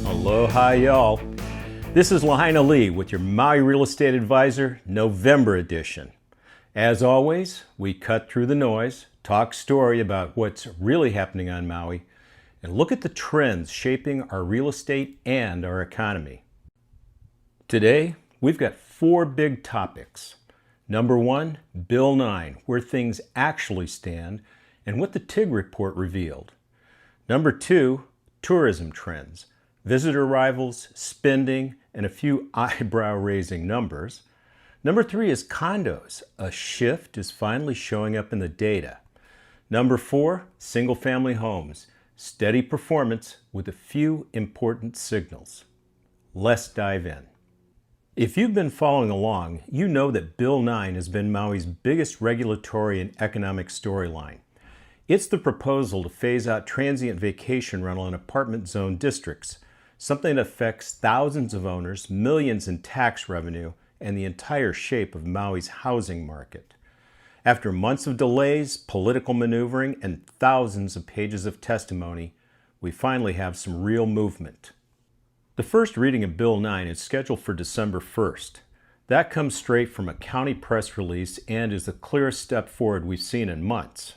Aloha, y'all. This is Lahaina Lee with your Maui Real Estate Advisor November edition. As always, we cut through the noise, talk story about what's really happening on Maui, and look at the trends shaping our real estate and our economy. Today, we've got 4 big topics. Number 1, Bill 9, where things actually stand and what the TIG report revealed. Number 2, tourism trends, visitor arrivals, spending, and a few eyebrow-raising numbers. Number 3 is condos. A shift is finally showing up in the data. Number 4, single-family homes. Steady performance with a few important signals. Let's dive in. If you've been following along, you know that Bill 9 has been Maui's biggest regulatory and economic storyline. It's the proposal to phase out transient vacation rental in apartment zone districts, something that affects thousands of owners, millions in tax revenue, and the entire shape of Maui's housing market. After months of delays, political maneuvering, and thousands of pages of testimony, we finally have some real movement. The first reading of Bill 9 is scheduled for December 1st. That comes straight from a county press release and is the clearest step forward we've seen in months.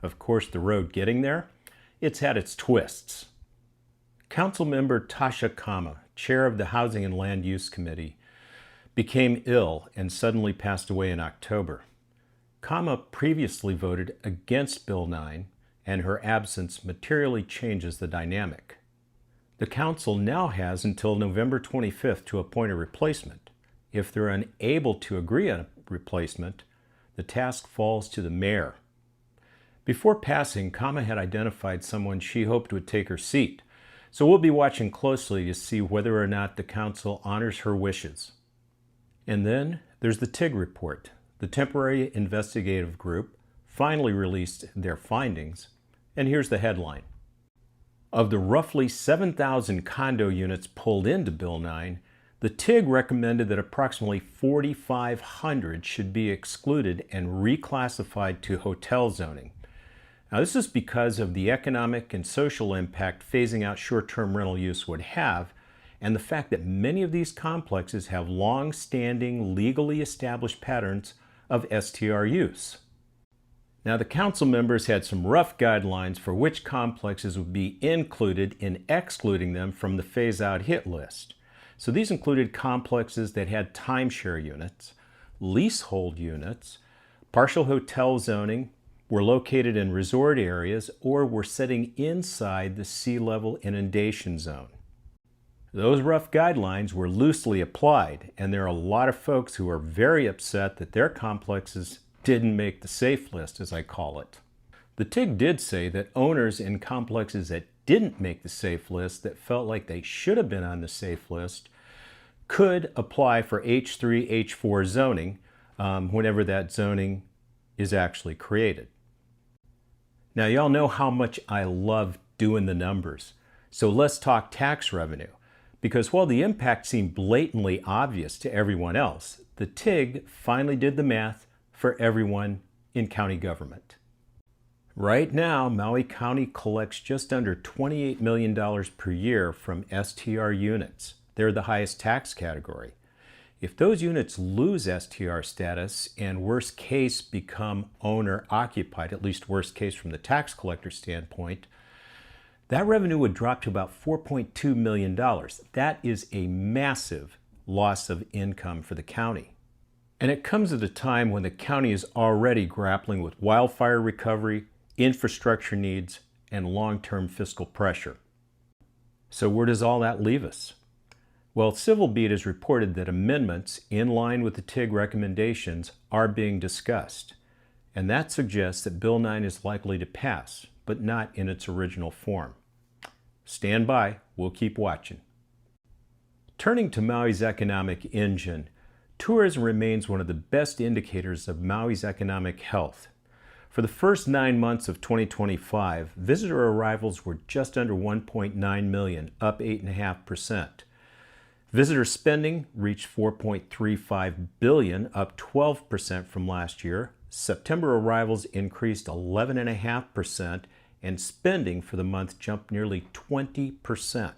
Of course, the road getting there, it's had its twists. Councilmember Kama, chair of the Housing and Land Use Committee, became ill and suddenly passed away in October. Kama previously voted against Bill 9, and her absence materially changes the dynamic. The council now has until November 25th to appoint a replacement. If they're unable to agree on a replacement, the task falls to the mayor. Before passing, Kama had identified someone she hoped would take her seat, so we'll be watching closely to see whether or not the council honors her wishes. And then there's the TIG report. The Temporary Investigative Group finally released their findings, and here's the headline. Of the roughly 7,000 condo units pulled into Bill 9, the TIG recommended that approximately 4,500 should be excluded and reclassified to hotel zoning. Now, this is because of the economic and social impact phasing out short-term rental use would have, and the fact that many of these complexes have long-standing, legally established patterns of STR use. Now, the council members had some rough guidelines for which complexes would be included in excluding them from the phase-out hit list. So these included complexes that had timeshare units, leasehold units, partial hotel zoning, were located in resort areas, or were sitting inside the sea level inundation zone. Those rough guidelines were loosely applied, and there are a lot of folks who are very upset that their complexes didn't make the safe list, as I call it. The TIG did say that owners in complexes that didn't make the safe list, that felt like they should have been on the safe list, could apply for H3, H4 zoning whenever that zoning is actually created. Now, y'all know how much I love doing the numbers, so let's talk tax revenue. Because while the impact seemed blatantly obvious to everyone else, the TIG finally did the math for everyone in county government. Right now, Maui County collects just under $28 million per year from STR units. They're the highest tax category. If those units lose STR status and worst case become owner occupied, at least worst case from the tax collector standpoint, that revenue would drop to about $4.2 million. That is a massive loss of income for the county. And it comes at a time when the county is already grappling with wildfire recovery, infrastructure needs, and long-term fiscal pressure. So where does all that leave us? Well, Civil Beat has reported that amendments in line with the TIG recommendations are being discussed. And that suggests that Bill 9 is likely to pass, but not in its original form. Stand by, we'll keep watching. Turning to Maui's economic engine, tourism remains one of the best indicators of Maui's economic health. For the first 9 months of 2025, visitor arrivals were just under 1.9 million, up 8.5%. Visitor spending reached $4.35 billion, up 12% from last year. September arrivals increased 11.5%, and spending for the month jumped nearly 20%.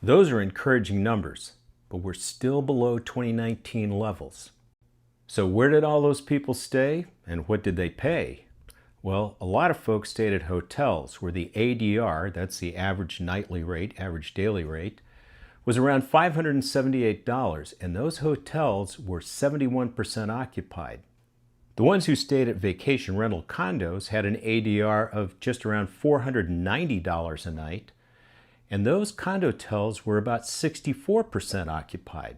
Those are encouraging numbers, but we're still below 2019 levels. So where did all those people stay, and what did they pay? Well, a lot of folks stayed at hotels where the ADR, that's the average nightly rate, average daily rate, was around $578, and those hotels were 71% occupied. The ones who stayed at vacation rental condos had an ADR of just around $490 a night, and those condotels were about 64% occupied.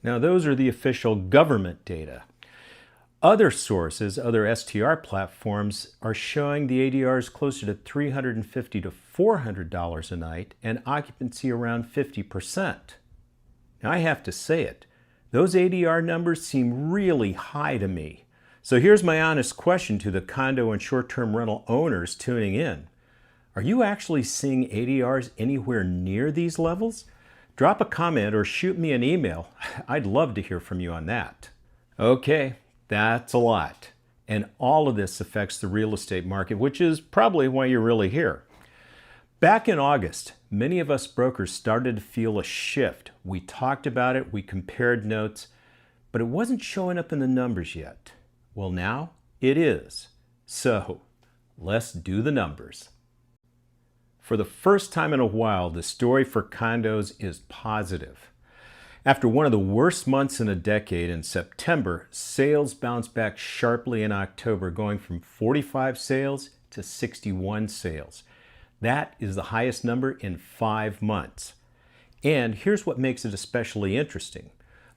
Now, those are the official government data. Other sources, other STR platforms, are showing the ADRs closer to $350 to $400 a night and occupancy around 50%. Now, I have to say it, those ADR numbers seem really high to me. So here's my honest question to the condo and short-term rental owners tuning in. Are you actually seeing ADRs anywhere near these levels? Drop a comment or shoot me an email. I'd love to hear from you on that. Okay. That's a lot. And all of this affects the real estate market, which is probably why you're really here. Back in August, many of us brokers started to feel a shift. We talked about it, we compared notes, but it wasn't showing up in the numbers yet. Well, now it is. So let's do the numbers. For the first time in a while, the story for condos is positive. After one of the worst months in a decade in September, sales bounced back sharply in October, going from 45 sales to 61 sales. That is the highest number in 5 months. And here's what makes it especially interesting.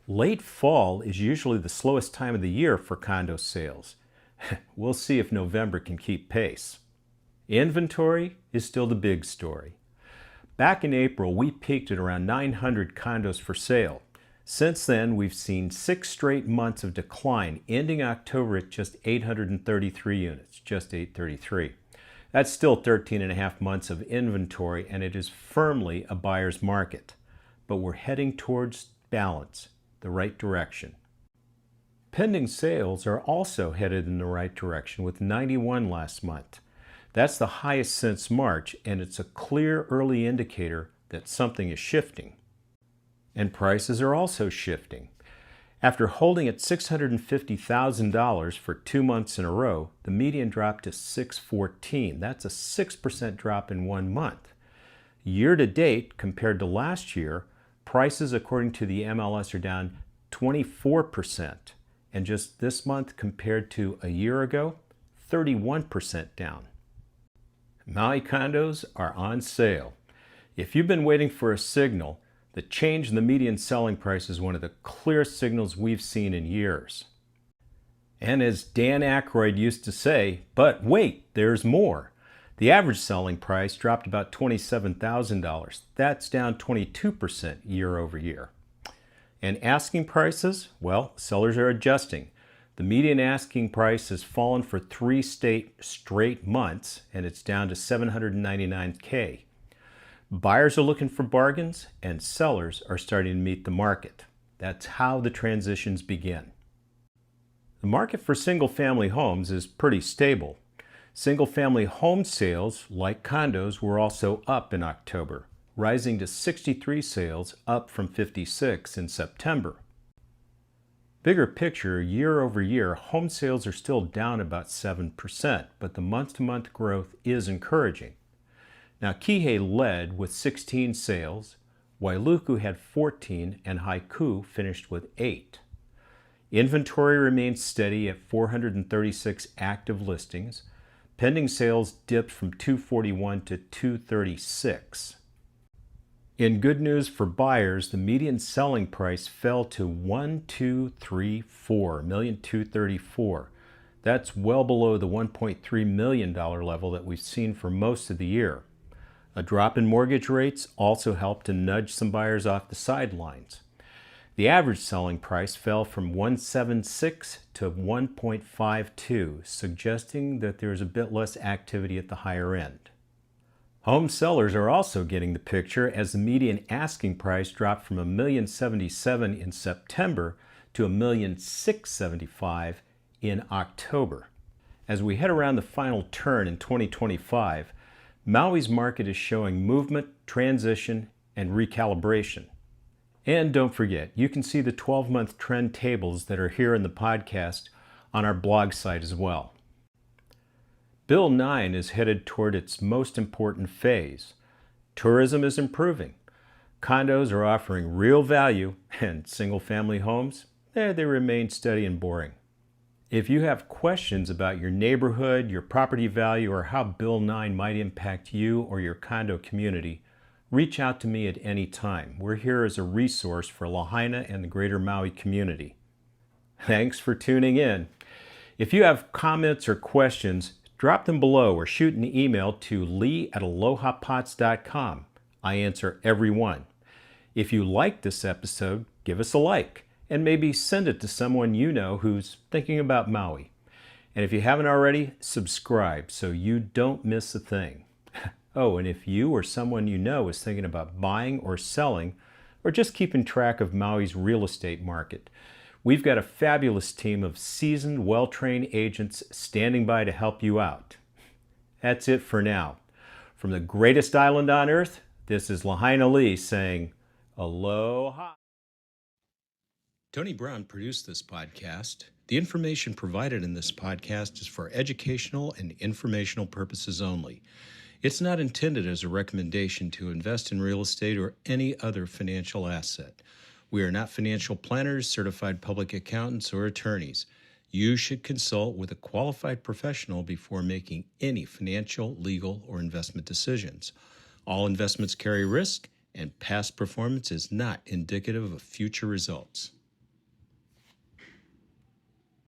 Late fall is usually the slowest time of the year for condo sales. We'll see if November can keep pace. Inventory is still the big story. Back in April, we peaked at around 900 condos for sale. Since then, we've seen 6 straight months of decline, ending October at just 833 units, just 833. That's still 13 and a half months of inventory, and it is firmly a buyer's market. But we're heading towards balance, the right direction. Pending sales are also headed in the right direction, with 91 last month. That's the highest since March, and it's a clear early indicator that something is shifting. And prices are also shifting. After holding at $650,000 for 2 months in a row, the median dropped to $614,000. That's a 6% drop in 1 month. Year to date, compared to last year, prices according to the MLS are down 24%. And just this month compared to a year ago, 31% down. Maui condos are on sale. If you've been waiting for a signal, the change in the median selling price is one of the clearest signals we've seen in years. And as Dan Aykroyd used to say, but wait, there's more. The average selling price dropped about $27,000. That's down 22% year over year. And asking prices, well, sellers are adjusting. The median asking price has fallen for 3 straight months, and it's down to $799K. Buyers are looking for bargains, and sellers are starting to meet the market. That's how the transitions begin. The market for single-family homes is pretty stable. Single-family home sales, like condos, were also up in October, rising to 63 sales, up from 56 in September. Bigger picture, year over year, home sales are still down about 7%, but the month-to-month growth is encouraging. Now, Kihei led with 16 sales, Wailuku had 14, and Haiku finished with 8. Inventory remains steady at 436 active listings. Pending sales dipped from 241 to 236. In good news for buyers, the median selling price fell to $1,234,234. That's well below the $1.3 million level that we've seen for most of the year. A drop in mortgage rates also helped to nudge some buyers off the sidelines. The average selling price fell from $176 to $1.52, suggesting that there's a bit less activity at the higher end. Home sellers are also getting the picture, as the median asking price dropped from $1,077,000 in September to $1,675,000 in October. As we head around the final turn in 2025, Maui's market is showing movement, transition, and recalibration. And don't forget, you can see the 12-month trend tables that are here in the podcast on our blog site as well. Bill 9 is headed toward its most important phase. Tourism is improving. Condos are offering real value, and single-family homes, they remain steady and boring. If you have questions about your neighborhood, your property value, or how Bill 9 might impact you or your condo community, reach out to me at any time. We're here as a resource for Lahaina and the greater Maui community. Thanks for tuning in. If you have comments or questions, drop them below or shoot an email to lee@alohapots.com. I answer every one. If you liked this episode, give us a like and maybe send it to someone you know who's thinking about Maui. And if you haven't already, subscribe so you don't miss a thing. Oh, and if you or someone you know is thinking about buying or selling or just keeping track of Maui's real estate market, we've got a fabulous team of seasoned, well-trained agents standing by to help you out. That's it for now. From the greatest island on earth, this is Lahaina Lee saying, aloha. Tony Brown produced this podcast. The information provided in this podcast is for educational and informational purposes only. It's not intended as a recommendation to invest in real estate or any other financial asset. We are not financial planners, certified public accountants, or attorneys. You should consult with a qualified professional before making any financial, legal, or investment decisions. All investments carry risk, and past performance is not indicative of future results.